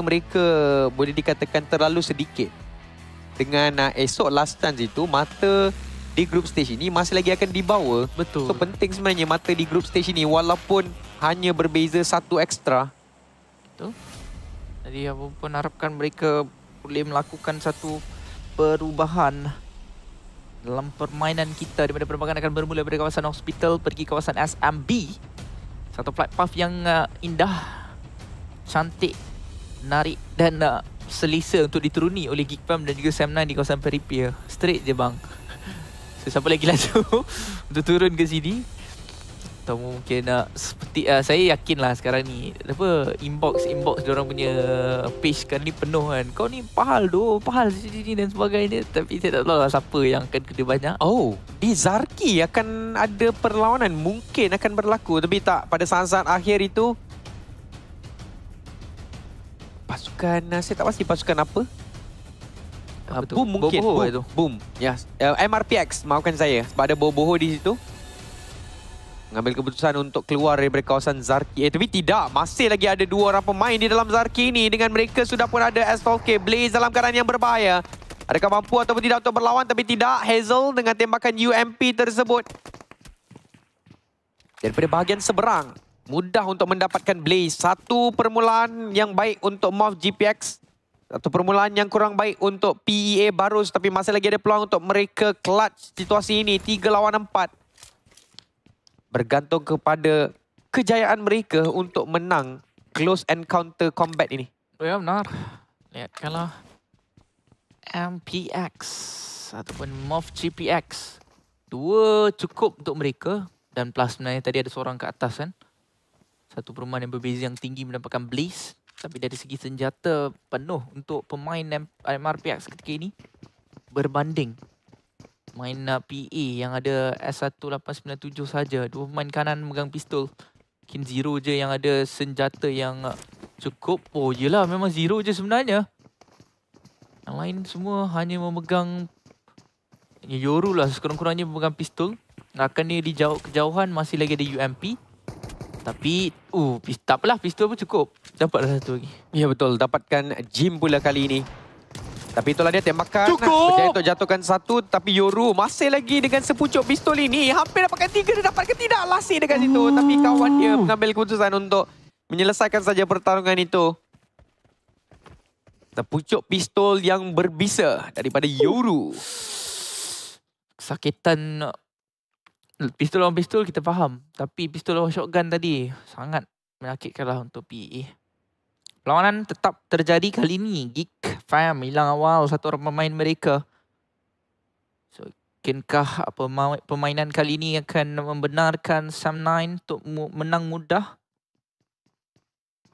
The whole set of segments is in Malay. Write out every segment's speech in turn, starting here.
mereka boleh dikatakan terlalu sedikit. Dengan esok last chance itu, mata di group stage ini masih lagi akan dibawa. Betul. So penting sebenarnya mata di group stage ini walaupun hanya berbeza satu ekstra. Betul. Jadi apa pun harapkan mereka boleh melakukan satu perubahan dalam permainan kita, di mana permainan akan bermula dari kawasan hospital pergi kawasan SMB. Satu flight path yang indah, cantik, menarik dan selesa untuk dituruni oleh Geekfam dan juga Sam9 di kawasan Peripia. Straight je bang. So, siapa lagi laju untuk turun ke sini? Atau mungkin seperti saya yakinlah sekarang ni apa inbox diorang punya page sekarang ni penuh kan. Kau ni pahal sini dan sebagainya. Tapi saya tak tahu lah siapa yang akan kena banyak. Oh, di Zarki akan ada perlawanan, mungkin akan berlaku, tapi tak pada saat-saat akhir itu pasukan, saya tak pasti pasukan apa. Boom mungkin. Boom. Yes. MRPX, maafkan saya sebab ada boho di situ. Mengambil keputusan untuk keluar dari kawasan Zarki. Tapi tidak, masih lagi ada dua orang pemain di dalam Zarki ini. Dengan mereka sudah pun ada Astolke, Blaze dalam keadaan yang berbahaya. Adakah mampu ataupun tidak untuk berlawan? Tapi tidak, Hazel dengan tembakan UMP tersebut. Daripada bahagian seberang, mudah untuk mendapatkan Blaze. Satu permulaan yang baik untuk MOV GPX. Satu permulaan yang kurang baik untuk PEA Barus. Tapi masih lagi ada peluang untuk mereka clutch situasi ini. 3 lawan 4. Bergantung kepada kejayaan mereka untuk menang close encounter combat ini. Ya benar. Lihatkanlah MPX ataupun MOV GPX. Dua cukup untuk mereka. Dan plus sebenarnya tadi ada seorang ke atas kan. Satu perumahan yang berbeza yang tinggi mendapatkan Blaze. Tapi dari segi senjata penuh untuk pemain MRPX ketika ini. Berbanding main PE yang ada S1897 saja. Dua pemain kanan memegang pistol. Mungkin Zero je yang ada senjata yang cukup. Oh yelah, memang Zero je sebenarnya. Yang lain semua hanya memegang Yoru lah, sekurang-kurangnya memegang pistol. Akan dia di kejauhan masih lagi ada UMP. Tapi tak apalah, pistol pun cukup. Dapatlah satu lagi. Ya betul, dapatkan Jim pula kali ini. Tapi itulah dia tembakan. Cukup! Berjaya untuk jatuhkan satu. Tapi Yoru masih lagi dengan sepucuk pistol ini. Hampir dapatkan 3, dia dapatkan tidak. Lasih dekat situ. Tapi kawan dia mengambil keputusan untuk menyelesaikan saja pertarungan itu. Sepucuk pistol yang berbisa daripada Yoru. Kesakitan pistol lawan pistol kita faham. Tapi pistol lawan shotgun tadi sangat menyakitkanlah untuk PE. Perlawanan tetap terjadi kali ini. Geekfam hilang awal satu orang pemain mereka. So, mungkinkah permainan kali ini akan membenarkan Sam9 untuk menang mudah?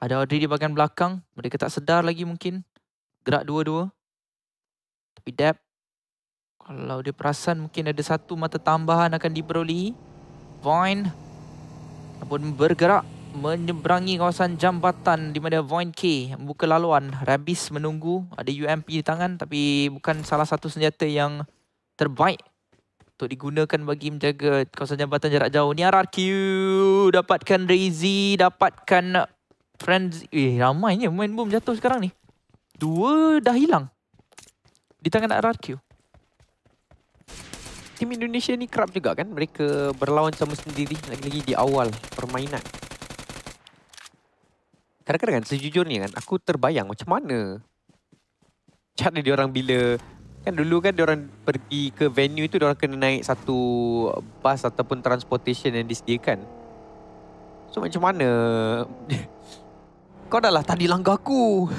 Ada Audrey di bahagian belakang. Mereka tak sedar lagi mungkin. Gerak dua-dua. Tapi Deb, kalau dia perasan mungkin ada satu mata tambahan akan diperolehi. Void pun bergerak menyeberangi kawasan jambatan di mana Void K membuka laluan. Rabis menunggu, ada UMP di tangan tapi bukan salah satu senjata yang terbaik untuk digunakan bagi menjaga kawasan jambatan jarak jauh. Ni RRQ dapatkan Razy, dapatkan Friends. Ramainya main bom jatuh sekarang ni. 2 dah hilang di tangan RRQ. Tim Indonesia ni kerap juga kan mereka berlawan sama sendiri lagi-lagi di awal permainan. Kadang-kadang kan sejujurnya kan aku terbayang macam mana cara diorang bila kan dulu kan diorang pergi ke venue tu diorang kena naik satu bas ataupun transportation yang disediakan. So macam mana kau dah lah tadi langgar aku.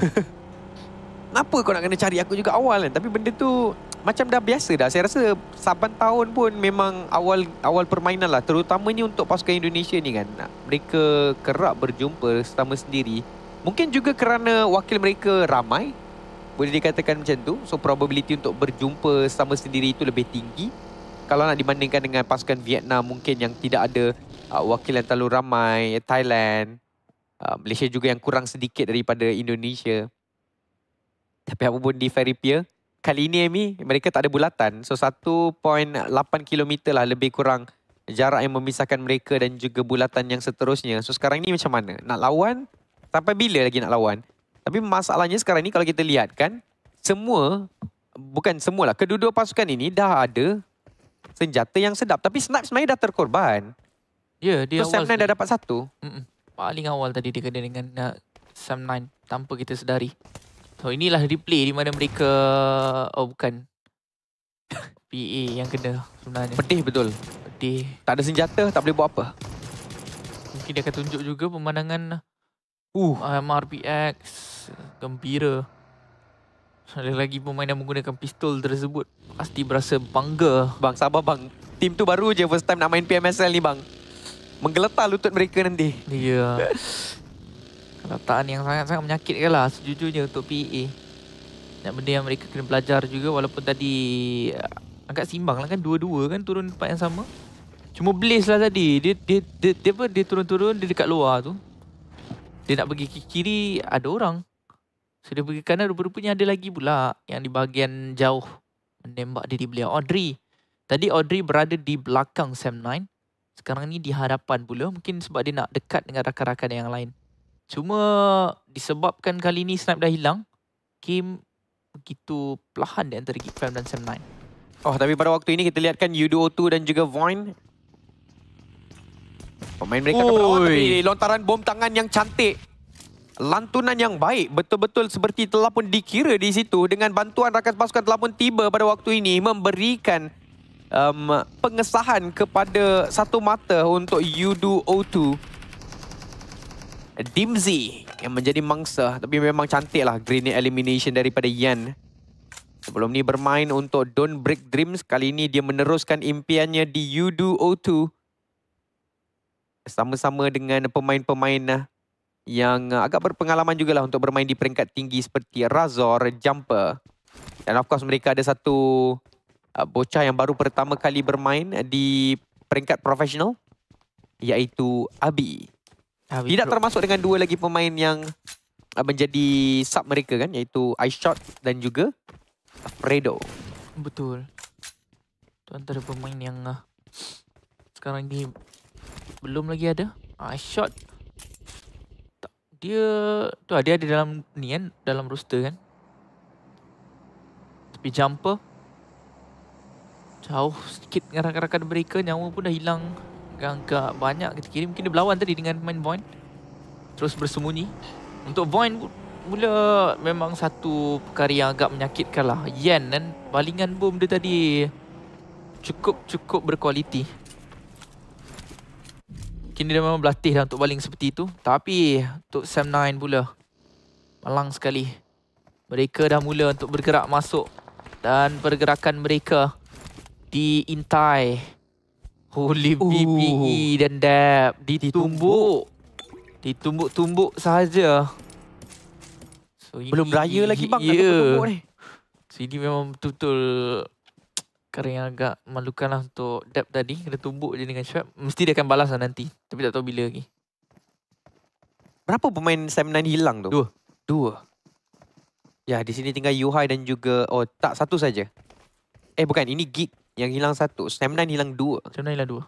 Kenapa kau nak kena cari aku juga awal kan? Tapi benda tu macam dah biasa dah. Saya rasa 8 tahun pun memang awal permainan lah. Terutamanya untuk pasukan Indonesia ni kan. Mereka kerap berjumpa sesama sendiri. Mungkin juga kerana wakil mereka ramai. Boleh dikatakan macam tu. So probability untuk berjumpa sesama sendiri itu lebih tinggi. Kalau nak dibandingkan dengan pasukan Vietnam mungkin yang tidak ada wakil yang terlalu ramai. Thailand. Malaysia juga yang kurang sedikit daripada Indonesia. Tapi apapun di Peripia, kali ini Amy, mereka tak ada bulatan. So 1.8 km lah lebih kurang jarak yang memisahkan mereka dan juga bulatan yang seterusnya. So sekarang ni macam mana? Nak lawan? Sampai bila lagi nak lawan? Tapi masalahnya sekarang ni kalau kita lihat kan, bukan semua lah, kedua-dua pasukan ini dah ada senjata yang sedap. Tapi Snipes sebenarnya dah terkorban. Ya, dia So awal Sam9 dah dapat satu. paling awal tadi dia kena dengan Sam9 tanpa kita sedari. So inilah replay di mana mereka, oh bukan, PA yang kena sebenarnya. Pedih betul. Pedih. Tak ada senjata, tak boleh buat apa. Mungkin dia akan tunjuk juga pemandangan MRPX gembira. Ada lagi pemain yang menggunakan pistol tersebut. Pasti berasa bangga. Bang, sabar bang. Tim tu baru je first time nak main PMSL ni bang. Menggeletar lutut mereka nanti. Ya. Kelataan yang sangat-sangat menyakitkan lah sejujurnya untuk PA. Dan benda yang mereka kena belajar juga walaupun tadi agak simbang lah kan. Dua-dua kan turun tempat yang sama. Cuma Blaze lah tadi. Dia turun-turun, dia dekat luar tu. Dia nak pergi ke kiri, ada orang. So dia pergi kanan, rupa-rupanya ada lagi pula yang di bahagian jauh menembak diri beliau. Audrey. Tadi Audrey berada di belakang Sam9. Sekarang ni di hadapan pula. Mungkin sebab dia nak dekat dengan rakan-rakan yang lain. Cuma disebabkan kali ni Snipe dah hilang, game begitu perlahan di antara Geek Fam dan Sam9. Oh, tapi pada waktu ini kita lihatkan Yudo2 dan juga Voin. Pemain mereka akan berlawan, tapi lontaran bom tangan yang cantik. Lantunan yang baik, betul-betul seperti telah pun dikira di situ. Dengan bantuan rakan pasukan telah pun tiba pada waktu ini memberikan pengesahan kepada satu mata untuk Yudo2. Dimzy yang menjadi mangsa, tapi memang cantik lah grenade elimination daripada Yan. Sebelum ni bermain untuk Don't Break Dreams, kali ini dia meneruskan impiannya di Yudo2. Sama-sama dengan pemain-pemain yang agak berpengalaman juga lah untuk bermain di peringkat tinggi seperti Razor, Jumper. Dan of course mereka ada satu bocah yang baru pertama kali bermain di peringkat profesional, iaitu Abi. Tidak termasuk dengan dua lagi pemain yang menjadi sub mereka kan, iaitu iShot dan juga Fredo. Betul. Itu antara pemain yang sekarang ni belum lagi ada. iShot dia ada dalam ni kan, dalam roster kan. Tapi Jumper jauh sedikit dengan rakan-rakan mereka, nyawa pun dah hilang agak banyak ketika ini. Mungkin dia berlawan tadi dengan main Voin, terus bersembunyi. Untuk Voin mula memang satu perkara yang agak menyakitkan lah. Yan dan balingan bom dia tadi cukup berkualiti. Mungkin dia memang berlatih dah untuk baling seperti itu. Tapi untuk Sam9 pula, malang sekali. Mereka dah mula untuk bergerak masuk. Dan pergerakan mereka diintai oleh BPE dan Dab. Ditumbuk sahaja. So, belum raya lagi bang, tumbuk ni. So ini memang betul-betul perkara yang agak memalukan lah untuk Dab tadi. Kena tumbuk je dengan Schwab. Mesti dia akan balas lah nanti. Tapi tak tahu bila lagi. Berapa pemain Sam9 hilang tu? Dua. Ya, di sini tinggal Yuhai dan juga... Oh, tak, satu saja. Bukan, ini Geek yang hilang satu. Sam9 hilang dua. Sam9 hilang dua.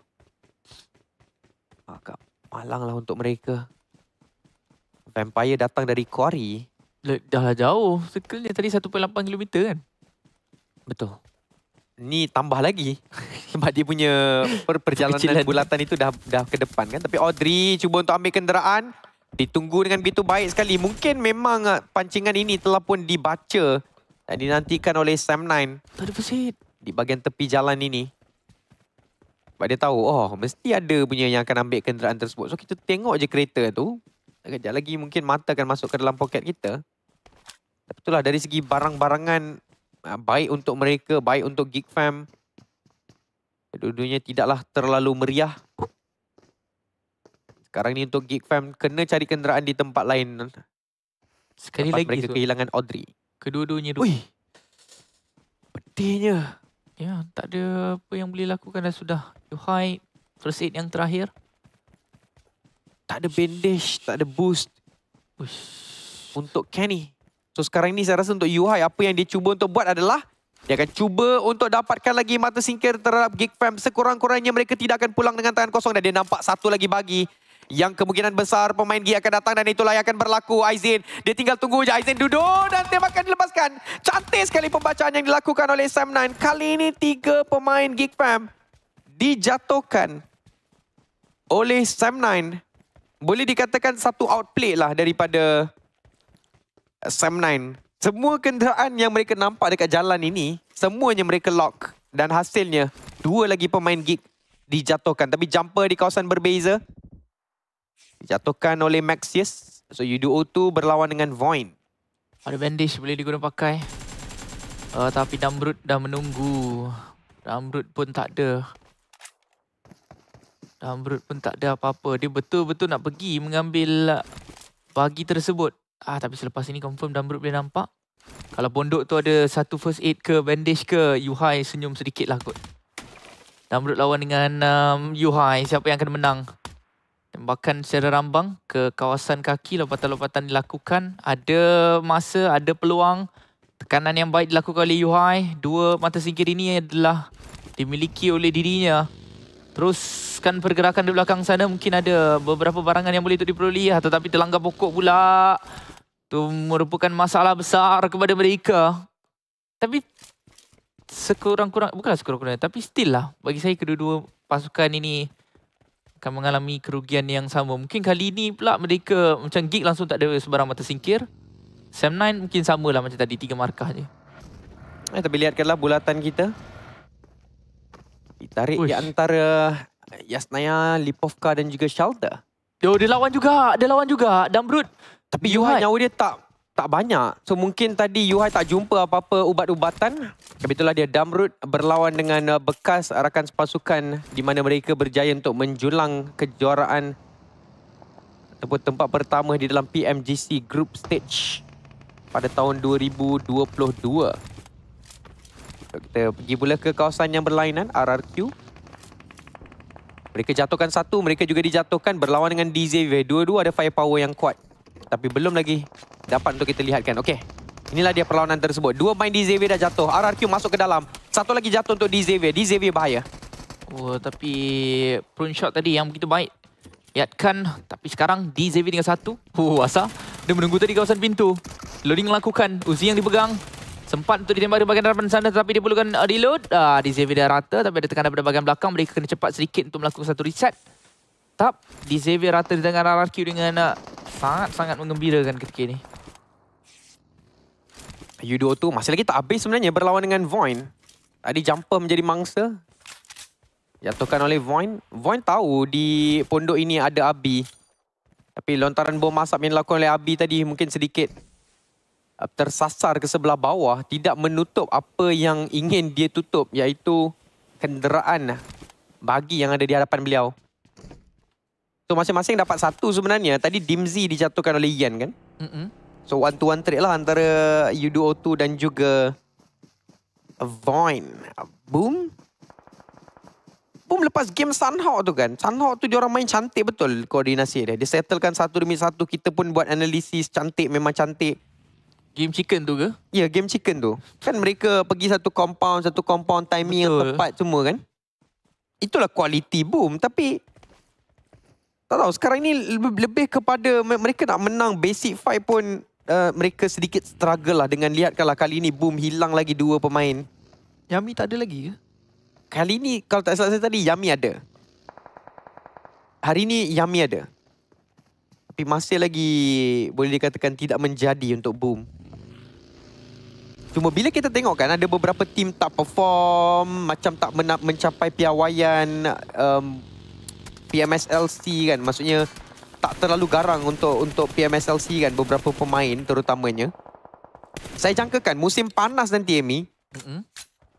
Agak malang lah untuk mereka. Vampire datang dari Quarry. Dah lah jauh. Circle-nya tadi 1.8 km kan? Betul. Ni tambah lagi. Sebab dia punya perjalanan bulatan itu dah ke depan kan. Tapi Audrey cuba untuk ambil kenderaan. Ditunggu dengan begitu baik sekali. Mungkin memang pancingan ini telah pun dibaca dan dinantikan oleh Sam9. Tak ada pesit. Di bahagian tepi jalan ini. Sebab dia tahu, mesti ada punya yang akan ambil kenderaan tersebut. So kita tengok je kereta tu. Sekejap lagi mungkin mata akan masuk ke dalam poket kita. Tapi itulah dari segi barang-barangan, baik untuk mereka, baik untuk Geek Fam. Kedua-duanya tidaklah terlalu meriah. Sekarang ni untuk Geek Fam kena cari kenderaan di tempat lain. Sekali lepas lagi mereka kehilangan Audrey. Kedua-duanya Ui, pedihnya. Ya, tak ada apa yang boleh lakukan dah sudah. Yuhai, first aid yang terakhir. Tak ada bandage, tak ada boost. Uish. Untuk Kenny. So sekarang ni saya rasa untuk Yuhai, apa yang dia cuba untuk buat adalah dia akan cuba untuk dapatkan lagi mata singkir terhadap Geek Fam. Sekurang-kurangnya mereka tidak akan pulang dengan tangan kosong. Dan dia nampak satu lagi bagi Yang kemungkinan besar pemain Geek akan datang dan itulah yang akan berlaku. Aizin, dia tinggal tunggu je. Aizin duduk dan tembakan dilepaskan. Cantik sekali pembacaan yang dilakukan oleh Sam9. Kali ini 3 pemain Geek Fam dijatuhkan oleh Sam9. Boleh dikatakan satu outplay lah daripada Sam9. Semua kenderaan yang mereka nampak dekat jalan ini, semuanya mereka lock. Dan hasilnya, 2 lagi pemain Geek dijatuhkan. Tapi jumper di kawasan berbeza. Dijatuhkan oleh Maxius. So Yudo-O2 berlawan dengan Void. Ada bandage boleh diguna pakai. Tapi Damrut dah menunggu. Damrut pun tak ada. Damrut pun tak ada apa-apa. Dia betul-betul nak pergi mengambil bagi tersebut. Tapi selepas ini confirm Damrut boleh nampak. Kalau pondok tu ada satu first aid ke bandage ke, Yuhai senyum sedikit lah kot. Damrut lawan dengan Yuhai. Siapa yang akan menang? Tembakan secara rambang ke kawasan kaki. Lopatan-lopatan dilakukan. Ada masa, ada peluang. Tekanan yang baik dilakukan oleh Yuhai. 2 mata singkir ini adalah dimiliki oleh dirinya. Teruskan pergerakan di belakang sana. Mungkin ada beberapa barangan yang boleh untuk diperoleh. Tetapi terlanggar pokok pula. Itu merupakan masalah besar kepada mereka. Tapi sekurang-kurang, bukanlah sekurang-kurangnya, tapi still lah. Bagi saya kedua-dua pasukan ini akan mengalami kerugian yang sama. Mungkin kali ini pula mereka macam Geek langsung tak ada sebarang mata singkir. Sam9 mungkin samalah macam tadi, 3 markah je. Tapi lihatkanlah bulatan kita. Ditarik di antara Yasnaya, Lipovka dan juga Shelter. Dia lawan juga. Damrut. Tapi Yuhai nyawa dia tak banyak. So mungkin tadi Yuhai tak jumpa apa-apa ubat-ubatan. Itulah dia Damrut berlawan dengan bekas rakan sepasukan di mana mereka berjaya untuk menjulang kejuaraan ataupun tempat pertama di dalam PMGC Group Stage pada tahun 2022. So, kita pergi pula ke kawasan yang berlainan, RRQ. Mereka jatuhkan satu, mereka juga dijatuhkan berlawan dengan DZV. Dua-dua ada firepower yang kuat. Tapi belum lagi dapat untuk kita lihatkan. Okey, inilah dia perlawanan tersebut. 2 main DZV dah jatuh. RRQ masuk ke dalam. Satu lagi jatuh untuk DZV. DZV bahaya. Tapi prune shot tadi yang begitu baik. Lihatkan. Tapi sekarang DZV dengan 1. Asa. Dia menunggu tadi kawasan pintu. Loading lakukan. Uzi yang dipegang. Sempat untuk ditembak di bahagian hadapan sana. Tapi dia perlukan reload. DZV dah rata. Tapi ada tekanan daripada bahagian belakang. Mereka kena cepat sedikit untuk melakukan satu reset. DZV rata di tengah RRQ dengan sangat-sangat menggembirakan ketika ini. Yudo-O2 masih lagi tak habis sebenarnya berlawan dengan Void. Tadi jumper menjadi mangsa. Jatuhkan oleh Void. Void tahu di pondok ini ada Abi. Tapi lontaran bom asap yang dilakukan oleh Abi tadi mungkin sedikit tersasar ke sebelah bawah. Tidak menutup apa yang ingin dia tutup, iaitu kenderaan bagi yang ada di hadapan beliau. So masing-masing dapat 1 sebenarnya. Tadi Dimzi dijatuhkan oleh Ian kan? So one to one trade lah antara Yudo-O2 dan juga Void. Boom lepas game Sunhawk tu kan. Sunhawk tu diorang main cantik betul koordinasi dia. Dia settlekan satu demi satu. Kita pun buat analisis cantik, memang cantik. Game chicken tu ke? Ya, game chicken tu. Kan mereka pergi satu compound timing yang tepat semua kan. Itulah quality Boom. Tapi tak tahu, sekarang ni lebih kepada mereka nak menang basic fight pun mereka sedikit struggle lah dengan lihatkanlah kali ni Boom hilang lagi 2 pemain. Yami tak ada lagi ke? Kali ni kalau tak salah saya tadi Yami ada. Hari ni Yami ada. Tapi masih lagi boleh dikatakan tidak menjadi untuk Boom. Cuma bila kita tengok kan ada beberapa tim tak perform, macam tak mencapai piawaian PMSLC kan, maksudnya tak terlalu garang untuk PMSLC kan beberapa pemain terutamanya. Saya jangkakan musim panas nanti Amy,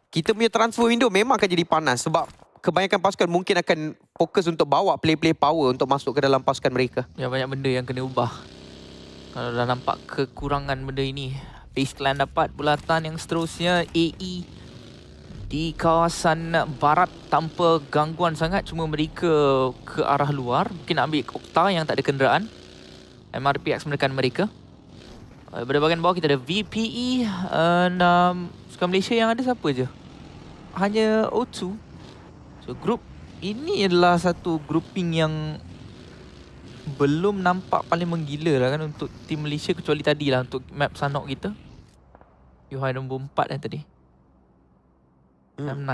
kita punya transfer window memang akan jadi panas sebab kebanyakan pasukan mungkin akan fokus untuk bawa play power untuk masuk ke dalam pasukan mereka. Ya, banyak benda yang kena ubah. Kalau dah nampak kekurangan benda ini. Base Clan dapat bulatan yang seterusnya. AE di kawasan barat tanpa gangguan sangat, cuma mereka ke arah luar. Mungkin ambil Okta yang tak ada kenderaan. MRPX menekan mereka. Pada bahagian bawah kita ada VPE dan sukan Malaysia yang ada siapa je? Hanya O2. So group ini adalah satu grouping yang belum nampak paling menggila lah kan untuk tim Malaysia, kecuali tadi lah untuk map Sanok kita. Yuhai nombor 4 kan tadi. M9.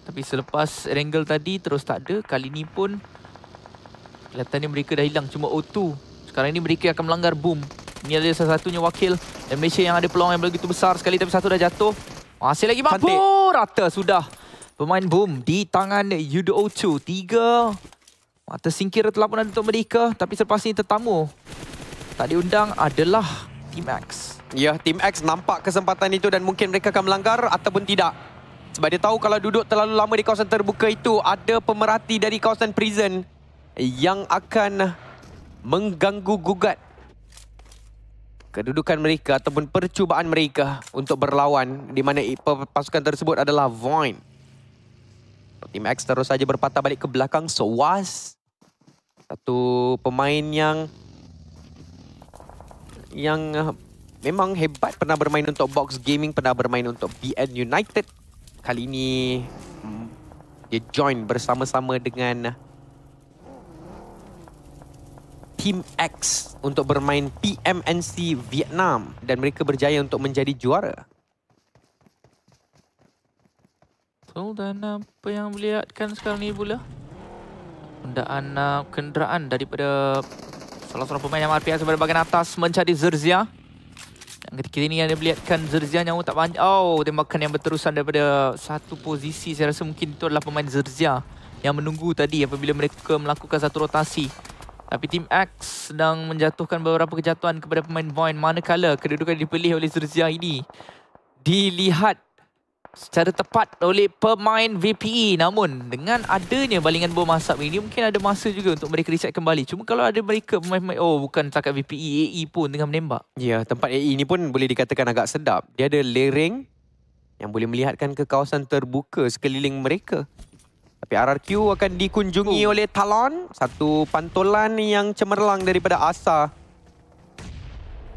Tapi selepas Erangel tadi terus tak ada. Kali ni pun kelihatannya mereka dah hilang, cuma O2. Sekarang ni mereka akan melanggar boom. Ini adalah salah satunya wakil dan Malaysia yang ada peluang yang begitu besar sekali, tapi satu dah jatuh. Masih lagi mampu. Rata sudah. Pemain boom di tangan Yudo O2. 3 mata singkir telah pun ada untuk mereka. Tapi selepas ini tetamu tak diundang adalah Team X. Ya, Team X nampak kesempatan itu dan mungkin mereka akan melanggar ataupun tidak. Sebab dia tahu kalau duduk terlalu lama di kawasan terbuka itu, ada pemerhati dari kawasan prison yang akan mengganggu gugat kedudukan mereka ataupun percubaan mereka untuk berlawan, di mana pasukan tersebut adalah Void. Team X terus saja berpatah balik ke belakang. Sowas, satu pemain yang memang hebat, pernah bermain untuk Box Gaming, pernah bermain untuk BN United. Kali ini dia join bersama-sama dengan Team X untuk bermain PMNC Vietnam dan mereka berjaya untuk menjadi juara. So, dan apa yang melihatkan sekarang ni pula? Penggunaan kenderaan daripada salah seorang pemain yang RPS pada bahagian atas mencari Zerzia. Dan ketika ini anda melihatkan Zerzia nyawa tak banyak. Oh, tembakan yang berterusan daripada satu posisi. Saya rasa mungkin itu adalah pemain Zerzia yang menunggu tadi apabila mereka melakukan satu rotasi. Tapi Team X sedang menjatuhkan beberapa kejatuhan kepada pemain Void, manakala kedudukan dipilih oleh Zerzia ini dilihat secara tepat oleh pemain VPE. Namun dengan adanya balingan bom asap ini, mungkin ada masa juga untuk mereka reset kembali. Cuma kalau ada mereka pemain-pemain, bukan cakap VPE, AE pun tengah menembak. Ya, tempat AE ini pun boleh dikatakan agak sedap. Dia ada lereng yang boleh melihatkan ke kawasan terbuka sekeliling mereka. Tapi RRQ akan dikunjungi oleh Talon. Satu pantulan yang cemerlang daripada Asa.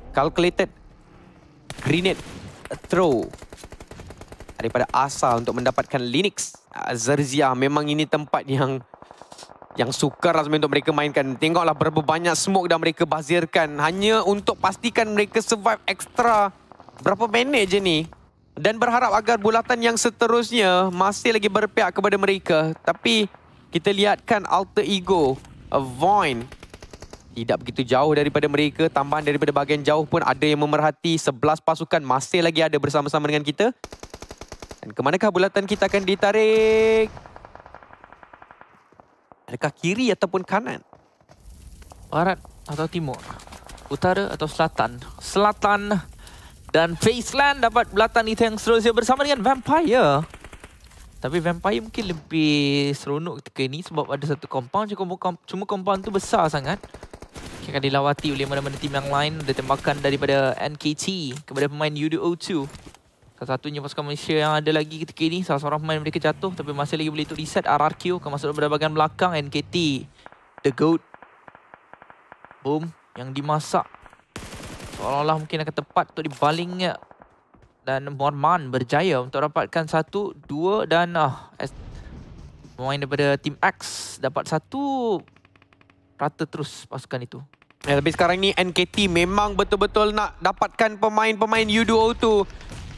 Calculated grenade throw daripada Asa untuk mendapatkan Linux. Zerzia, memang ini tempat yang sukar lah untuk mereka mainkan. Tengoklah berapa banyak smoke dah mereka bazirkan hanya untuk pastikan mereka survive extra berapa minit je ni. Dan berharap agar bulatan yang seterusnya masih lagi berpihak kepada mereka. Tapi kita lihatkan alter ego Void tidak begitu jauh daripada mereka. Tambahan daripada bahagian jauh pun ada yang memerhati. 11 pasukan masih lagi ada bersama-sama dengan kita. Dan kemanakah bulatan kita akan ditarik? Adakah kiri ataupun kanan? Barat atau timur? Utara atau selatan? Selatan. Dan Faceland dapat bulatan itu yang seterusnya bersama dengan Vampire. Tapi Vampire mungkin lebih seronok ketika ini sebab ada satu compound. Cuma compound tu besar sangat. Akan dilawati oleh mana-mana tim yang lain. Ada tembakan daripada NKT kepada pemain UDO2. Salah satunya pasukan Malaysia yang ada lagi ketika ini. Salah seorang pemain mereka jatuh tapi masih lagi boleh untuk reset. RRQ akan masuk pada bahagian belakang. NKT, The Goat. Boom, yang dimasak. Seolah-olah mungkin akan tepat untuk dibalingnya. Dan Morman berjaya untuk dapatkan 1, 2 dan pemain daripada Team X dapat 1. Rata terus pasukan itu. Ya, tapi sekarang ni NKT memang betul-betul nak dapatkan pemain-pemain U2O tu.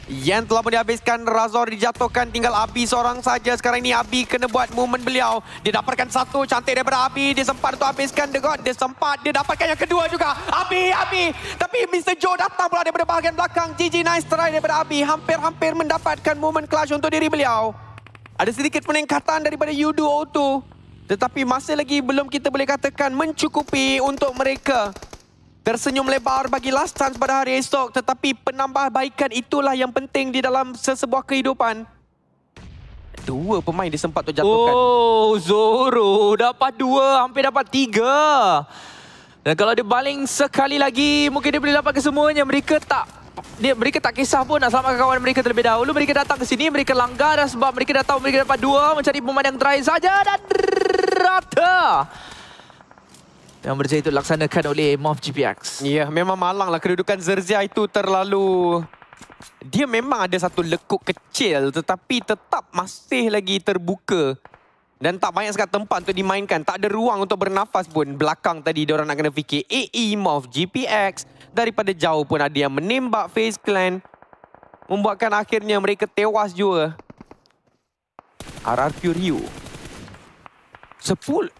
Yang telah pun dihabiskan, Razor dijatuhkan, tinggal Abi seorang saja. Sekarang ni Abi kena buat movement beliau. Dia dapatkan 1 cantik daripada Abi. Dia sempat untuk habiskan The God. Dia sempat, dia dapatkan yang kedua juga. Abi. Tapi Mr. Joe datang pula daripada bahagian belakang. GG, nice try daripada Abi. Hampir-hampir mendapatkan movement clutch untuk diri beliau. Ada sedikit peningkatan daripada U2O2. Tetapi masih lagi belum kita boleh katakan mencukupi untuk mereka tersenyum lebar bagi last chance pada hari esok. Tetapi penambahbaikan itulah yang penting di dalam sesebuah kehidupan. 2 pemain dia sempat terjatuhkan. Oh, Zoro dapat 2, hampir dapat 3. Dan kalau dia baling sekali lagi, mungkin dia boleh dapat kesemuanya. Mereka tak kisah pun nak selamatkan kawan mereka terlebih dahulu. Mereka datang ke sini, mereka langgar dan sebab mereka dah tahu mereka dapat 2, mencari pemain yang terakhir saja dan rata. Yang berjaya itu dilaksanakan oleh MOF GPX. Ya, memang malang lah kedudukan Zerzia itu terlalu... Dia memang ada satu lekuk kecil tetapi tetap masih lagi terbuka Dan tak banyak sangat tempat untuk dimainkan. Tak ada ruang untuk bernafas pun. Belakang tadi diorang nak kena fikir. AE, Morph, GPX. Daripada jauh pun ada yang menembak FaZe Clan. Membuatkan akhirnya mereka tewas juga. RRQ Rio. 10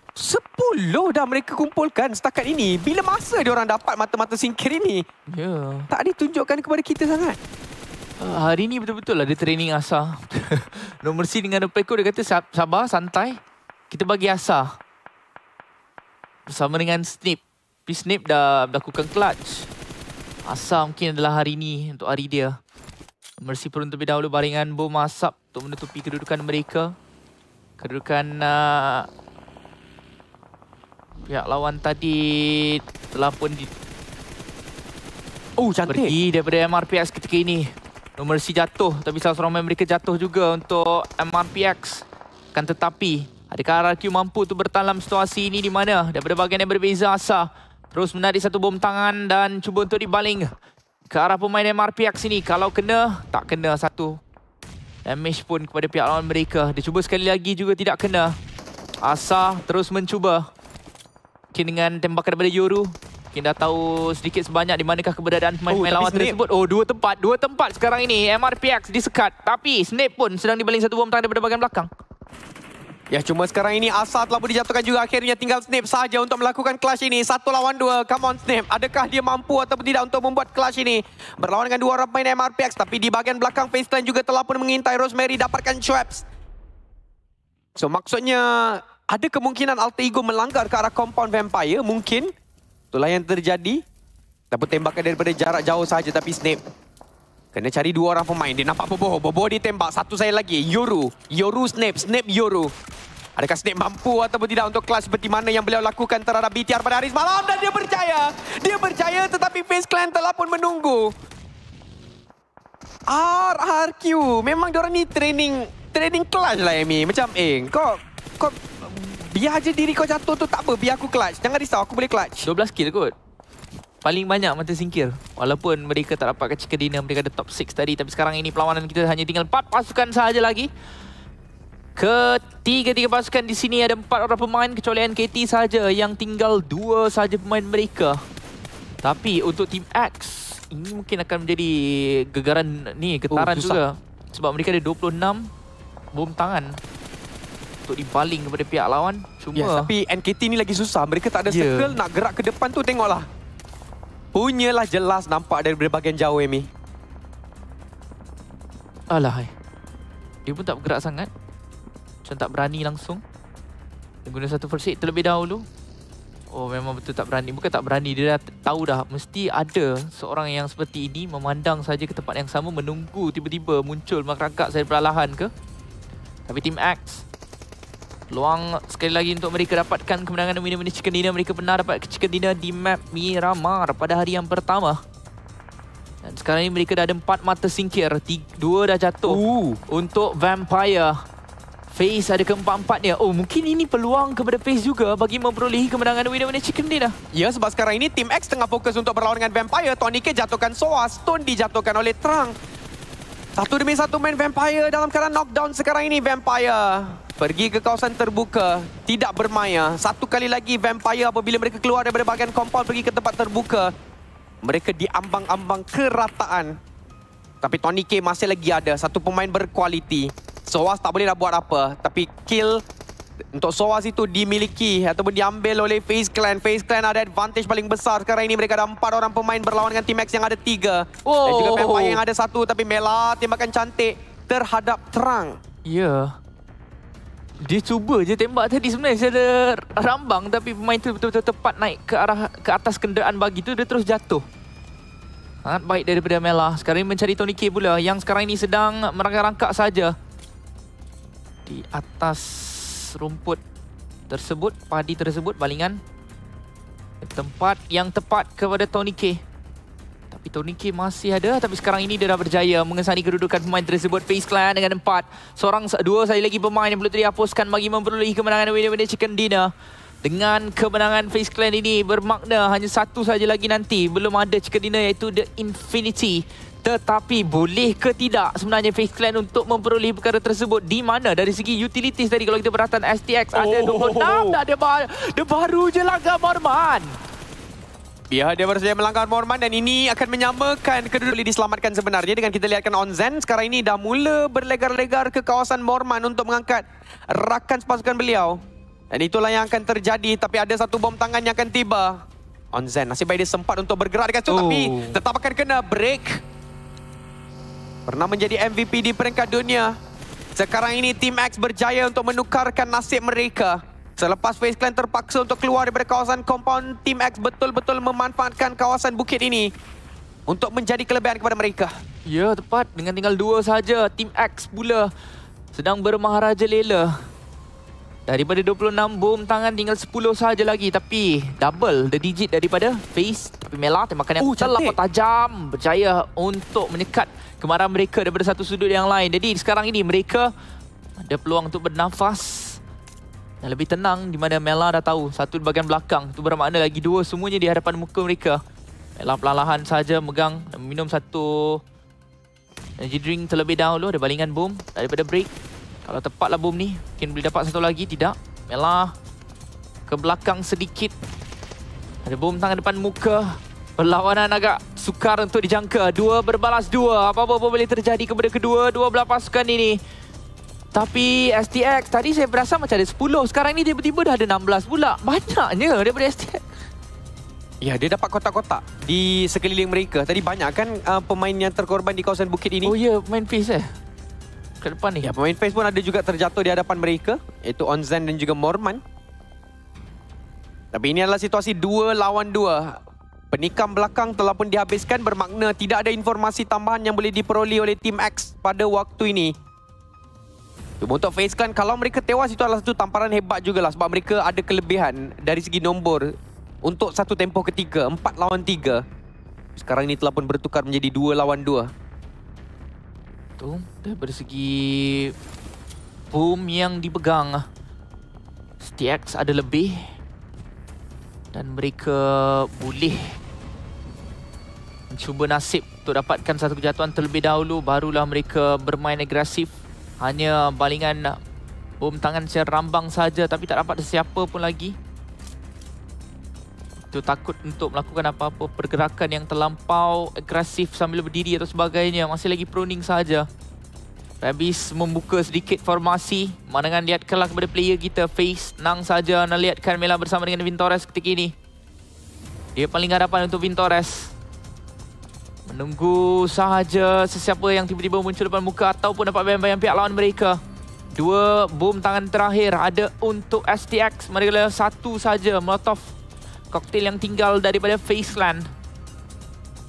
dah mereka kumpulkan setakat ini. Bila masa diorang dapat mata-mata singkir ini? Ya. Tak ditunjukkan kepada kita sangat. Hari ni betul-betul lah dia training Asa. Nomor C dengan Peko dia kata sabar, santai. Kita bagi Asa. Bersama dengan Snip. Tapi Snip dah lakukan clutch. Asa mungkin adalah hari ni untuk hari dia. Nomor C pun terlebih dahulu baringan bom asap untuk menutupi kedudukan mereka. Kedudukan pihak lawan tadi telah pun Cantik. pergi daripada MRPX ketika ini. Nomor C jatuh, tapi salah seorang member mereka jatuh juga untuk MRPX. Kan tetapi, adakah RRQ mampu untuk bertahan dalam situasi ini di mana daripada bahagian yang berbeza Asa terus menarik satu bom tangan dan cuba untuk dibaling ke arah pemain MRPX ini. Kalau kena, tak kena satu. Damage pun kepada pihak lawan mereka. Dia cuba sekali lagi juga tidak kena. Asa terus mencuba. Mungkin dengan tembakan daripada Yoru. Mungkin dah tahu sedikit sebanyak di manakah keberadaan pemain-pemain lawan tersebut. Dua tempat sekarang ini. MRPX disekat. Tapi Snape pun sedang dibaling satu bom tangan daripada bahagian belakang. Ya, cuma sekarang ini Asa telah pun dijatuhkan juga. Akhirnya tinggal Snape saja untuk melakukan clash ini. 1 lawan 2. Come on Snape. Adakah dia mampu ataupun tidak untuk membuat clash ini? Berlawan dengan 2 orang pemain MRPX. Tapi di bahagian belakang FaZe Clan juga telah pun mengintai. Rosemary dapatkan traps. So maksudnya ada kemungkinan Alter Ego melanggar ke arah compound Vampire. Mungkin. Itulah yang terjadi. Dapat tembakan daripada jarak jauh saja, tapi Snape kena cari 2 orang pemain. Dia nampak Bobo. Bobo ditembak. Satu saya lagi. Yoru. Yoru Snape. Snape Yoru. Adakah Snape mampu ataupun tidak untuk kelas seperti mana yang beliau lakukan terhadap BTR pada hari semalam? Dan dia percaya. Dia percaya, tetapi FaZe Clan telah pun menunggu. RRQ. Memang diorang ni training clutch lah, Amy. Macam, kau biar aja diri kau jatuh tu tak apa. Biar aku clutch. Jangan risau, aku boleh clutch. 12 kill kot. Paling banyak mata singkir. Walaupun mereka tak dapat chicken dinner, mereka ada top 6 tadi. Tapi sekarang ini perlawanan kita hanya tinggal 4 pasukan sahaja lagi. Ketiga-tiga pasukan di sini ada 4 orang pemain kecuali NKT saja yang tinggal 2 saja pemain mereka. Tapi untuk Team X, ini mungkin akan menjadi getaran juga. Sebab mereka ada 26 bom tangan untuk dibaling kepada pihak lawan. Cuma tapi NKT ni lagi susah. Mereka tak ada circle nak gerak ke depan tu. Tengoklah. Punyalah jelas nampak daripada bahagian jauh, Amy. Alah, dia pun tak bergerak sangat. Macam tak berani langsung. Dia guna satu first aid terlebih dahulu. Oh, memang betul tak berani. Bukan tak berani, dia dah tahu dah. Mesti ada seorang yang seperti ini memandang saja ke tempat yang sama, menunggu tiba-tiba muncul merangkak dari perlahan ke. Tapi Team X, peluang sekali lagi untuk mereka dapatkan kemenangan mini-mini chicken dinner. Mereka pernah dapat chicken dinner di map Miramar pada hari yang pertama. Dan sekarang ini mereka dah ada 4 mata singkir. 2 dah jatuh untuk Vampire. FaZe ada keempat-empatnya. Oh, mungkin ini peluang kepada FaZe juga bagi memperolehi kemenangan mini-mini chicken dinner. Ya, sebab sekarang ini Team X tengah fokus untuk berlawan dengan Vampire. Tonike jatuhkan Soa. Stone dijatuhkan oleh Trang. 1 demi 1 main Vampire dalam keadaan knockdown sekarang ini. Vampire pergi ke kawasan terbuka, tidak bermaya. Satu kali lagi Vampire apabila mereka keluar daripada bahagian compound pergi ke tempat terbuka, mereka diambang-ambang kerataan. Tapi Tonike masih lagi ada satu pemain berkualiti. Soas tak boleh nak buat apa, tapi kill untuk Soas itu dimiliki ataupun diambil oleh FaZe Clan. FaZe Clan ada advantage paling besar sekarang ini. Mereka ada 4 orang pemain berlawan dengan Team X yang ada 3. Dan juga Vampire yang ada 1. Tapi Mela tembakan cantik terhadap Trang. Ya. Dia cuba je tembak tadi. Sebenarnya saya ada rambang, tapi pemain tu betul-betul tepat naik ke atas kenderaan bagi tu, dia terus jatuh. Sangat baik daripada Mela. Sekarang ini mencari Tonike pula yang sekarang ini sedang merangkak-rangkak saja di atas rumput tersebut, padi tersebut, balingan. Tempat yang tepat kepada Tonike. Tapi Tonike masih ada, tapi sekarang ini dia dah berjaya mengesani kedudukan pemain tersebut. FaZe Clan dengan 4. 2 saja lagi pemain yang perlu dihapuskan bagi memperolehi kemenangan mini-mini chicken dinner. Dengan kemenangan FaZe Clan ini bermakna hanya 1 saja lagi nanti. Belum ada chicken dinner, iaitu The Infinity Tetapi boleh ke tidak sebenarnya FaZe Clan untuk memperoleh perkara tersebut? Di mana dari segi utilities tadi kalau kita perhatikan STX ada 26 dah dia baru je langgar Morman. Ya, dia baru saja melanggar Morman dan ini akan menyamakan kedudukan boleh diselamatkan sebenarnya dengan kita lihatkan Onzen sekarang ini dah mula berlegar-legar ke kawasan Morman untuk mengangkat rakan sepasukan beliau. Dan itulah yang akan terjadi tapi ada satu bom tangan yang akan tiba. Onzen nasib baik dia sempat untuk bergerak dekat situ tapi tetap akan kena break. Pernah menjadi MVP di peringkat dunia. Sekarang ini Team X berjaya untuk menukarkan nasib mereka. Selepas FaZe Clan terpaksa untuk keluar daripada kawasan compound, Team X betul-betul memanfaatkan kawasan bukit ini untuk menjadi kelebihan kepada mereka. Ya, tepat. Dengan tinggal 2 saja, Team X pula sedang bermaharaja lela. Daripada 26 bom tangan tinggal 10 saja lagi. Tapi double the digit daripada FaZe. Tapi Mela tembakan yang terlampau tajam berjaya untuk menyekat kemarahan mereka daripada satu sudut yang lain. Jadi sekarang ini mereka ada peluang untuk bernafas dan lebih tenang di mana Mela dah tahu satu di bahagian belakang. Itu bermakna lagi 2 semuanya di hadapan muka mereka. Mela perlahan saja megang dan minum satu energy drink terlebih dahulu. Ada balingan bom daripada break. Kalau tepatlah bom ni, mungkin boleh dapat satu lagi. Tidak. Mela ke belakang sedikit. Ada bom tangan depan muka. Perlawanan agak sukar untuk dijangka. 2 berbalas 2. Apa-apa boleh terjadi kepada kedua-dua belah pasukan ini. Tapi STX tadi saya berasa macam ada 10. Sekarang ni tiba-tiba dah ada 16 pula. Banyaknya daripada STX. Ya, dia dapat kotak-kotak di sekeliling mereka. Tadi banyak kan pemain yang terkorban di kawasan bukit ini. Oh ya, pemain FaZe ke depan ni. Ya, pemain FaZe pun ada juga terjatuh di hadapan mereka. Iaitu Onzen dan juga Morman. Tapi ini adalah situasi 2 lawan 2. Penikam belakang telah pun dihabiskan bermakna tidak ada informasi tambahan yang boleh diperoleh oleh Team X pada waktu ini. Untuk FaZe Clan, kalau mereka tewas itu adalah satu tamparan hebat jugalah sebab mereka ada kelebihan dari segi nombor untuk satu tempoh ketiga, 4 lawan 3. Sekarang ini telah pun bertukar menjadi 2 lawan 2. Tu, dari segi boom yang dipegang, STX ada lebih dan mereka boleh mencuba nasib untuk dapatkan satu kejatuhan terlebih dahulu, barulah mereka bermain agresif. Hanya balingan bom tangan secara rambang saja tapi tak dapat sesiapa pun lagi. Itu takut untuk melakukan apa-apa pergerakan yang terlampau agresif sambil berdiri atau sebagainya. Masih lagi proning saja. Habis membuka sedikit formasi. Mandangan lihatkanlah kepada player kita FaZe. Nang saja nak lihatkan Mela bersama dengan Vintores ketika ini. Dia paling hadapan untuk Vintores. Menunggu sahaja sesiapa yang tiba-tiba muncul depan muka ataupun dapat bayang-bayang pihak lawan mereka. 2 bom tangan terakhir ada untuk STX. Mereka satu saja Molotov koktail yang tinggal daripada FaZe Clan.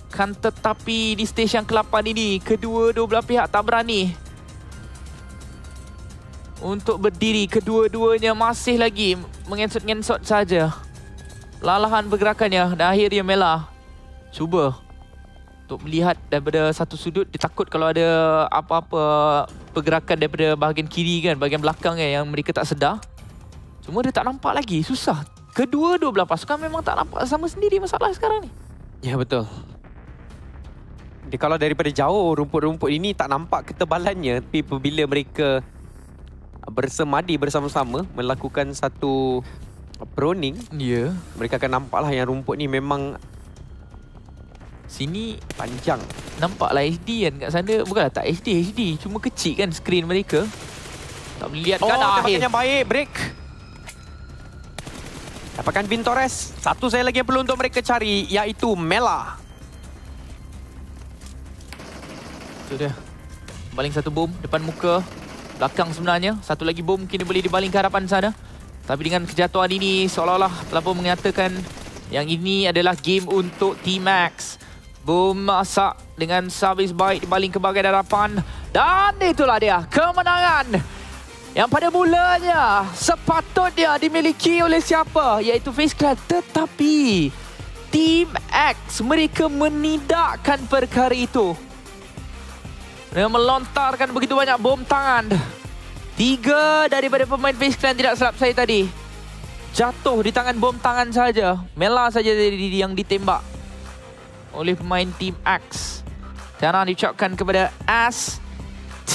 Kan tetapi di stage yang ke-8 ini, kedua-dua belah pihak tak berani untuk berdiri. Kedua-duanya masih lagi mengensut-ngensut saja. Lalahan pergerakannya dan akhirnya Mela cuba untuk melihat daripada satu sudut. Dia takut kalau ada apa-apa pergerakan daripada bahagian kiri kan, bahagian belakang kan, yang mereka tak sedar. Cuma dia tak nampak lagi, susah. Kedua-dua belah pasukan memang tak nampak sama sendiri masalah sekarang ni. Ya, betul. Kalau daripada jauh rumput-rumput ini tak nampak ketebalannya, tapi apabila mereka bersemadi bersama-sama melakukan satu proning, mereka akan nampaklah yang rumput ni memang sini panjang. Nampaklah HD kan kat sana. Bukanlah tak HD. Cuma kecil kan skrin mereka. Tak boleh lihat kan tembakan yang baik, break. Dapatkan Vintores. Satu saya lagi yang perlu untuk mereka cari, iaitu Mela. Itu dia. Baling satu bom depan muka. Belakang sebenarnya. Satu lagi bom mungkin dia boleh dibaling ke hadapan sana. Tapi dengan kejatuhan ini seolah-olah telah pun mengatakan yang ini adalah game untuk Team X. Bom masak dengan servis baik dibaling ke bahagian hadapan. Dan itulah dia kemenangan yang pada mulanya sepatutnya dimiliki oleh siapa? Iaitu FaZe Clan. Tetapi Team X mereka menidakkan perkara itu. Mereka melontarkan begitu banyak bom tangan. 3 daripada pemain FaZe Clan tidak silap saya tadi jatuh di tangan bom tangan saja. Mela saja yang ditembak oleh pemain Team X. Tahniah diucapkan kepada ST